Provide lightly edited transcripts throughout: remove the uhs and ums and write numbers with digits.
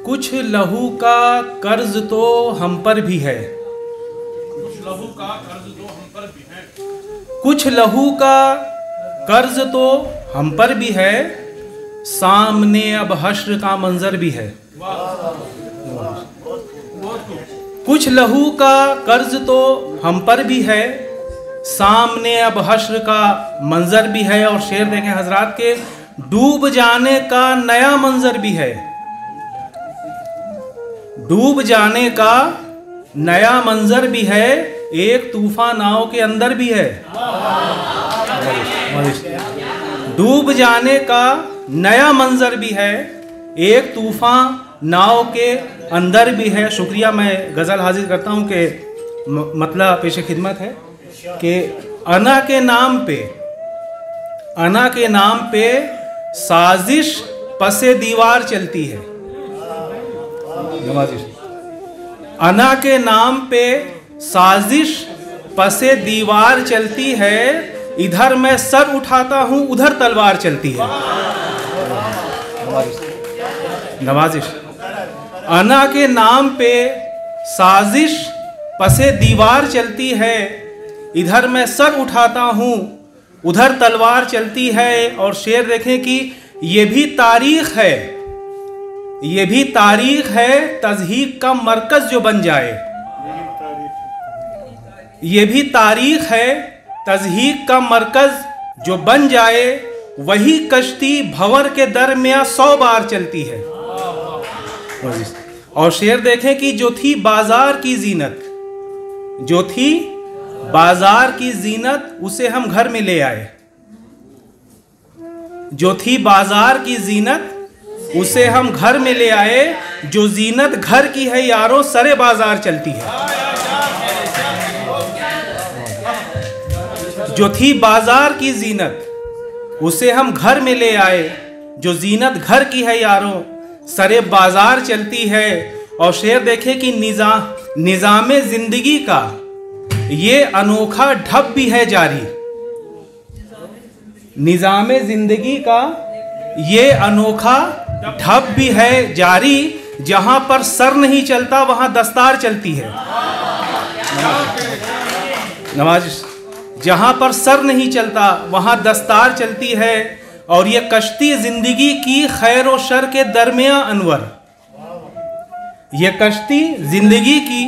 कुछ लहू का कर्ज तो हम पर भी है, कुछ लहू का कर्ज तो हम पर भी है, कुछ लहू का कर्ज तो हम पर भी है, सामने अब हश्र का मंजर भी है। कुछ लहू का कर्ज तो हम पर भी है, सामने अब हश्र का मंजर भी है। और शेर देखें हजरात के, डूब जाने का नया मंजर भी है, डूब जाने का नया मंजर भी है, एक तूफान नाव के अंदर भी है। डूब जाने का नया मंजर भी है, एक तूफान नाव के अंदर भी है। शुक्रिया, मैं गज़ल हाजिर करता हूँ कि मतलब पेश खिदमत है कि अना के नाम पे साजिश पसे दीवार चलती है। अना के नाम पे साजिश पसे दीवार चलती है, इधर मैं सर उठाता हूँ उधर तलवार चलती है। नवाजिश। अना के नाम पे साजिश पसे दीवार चलती है, इधर मैं सर उठाता हूँ उधर तलवार चलती है। और शेर देखें कि ये भी तारीख है, ये भी तारीख है, तज़हीक का मरकज जो बन जाए। ये भी तारीख है, तज़हीक का मरकज जो बन जाए, वही कश्ती भंवर के दरमियां 100 बार चलती है। और शेर देखें कि जो थी बाजार की जीनत, जो थी बाजार की जीनत, उसे हम घर में ले आए। जो थी बाजार की जीनत, उसे हम घर में ले आए। जो जीनत घर की है यारों, सरे बाजार चलती है। जो थी बाजार की जीनत, उसे हम घर में ले आए। जो जीनत घर की है यारों, सरे बाजार चलती है। और शेर देखे कि निज़ामे जिंदगी का ये अनोखा ढब भी है जारी। निज़ामे जिंदगी का ये अनोखा ढब भी है जारी, जहां पर सर नहीं चलता वहां दस्तार चलती है। नवाजिश। जहां पर सर नहीं चलता वहां दस्तार चलती है। और ये कश्ती जिंदगी की खैर और शर के दरमियां अनवर, ये कश्ती जिंदगी की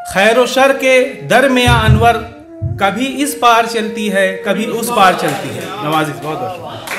खैर और शर के दरमियां अनवर, कभी इस पार चलती है कभी उस पार चलती है। नवाजिश। बहुत बहुत शुक्रिया।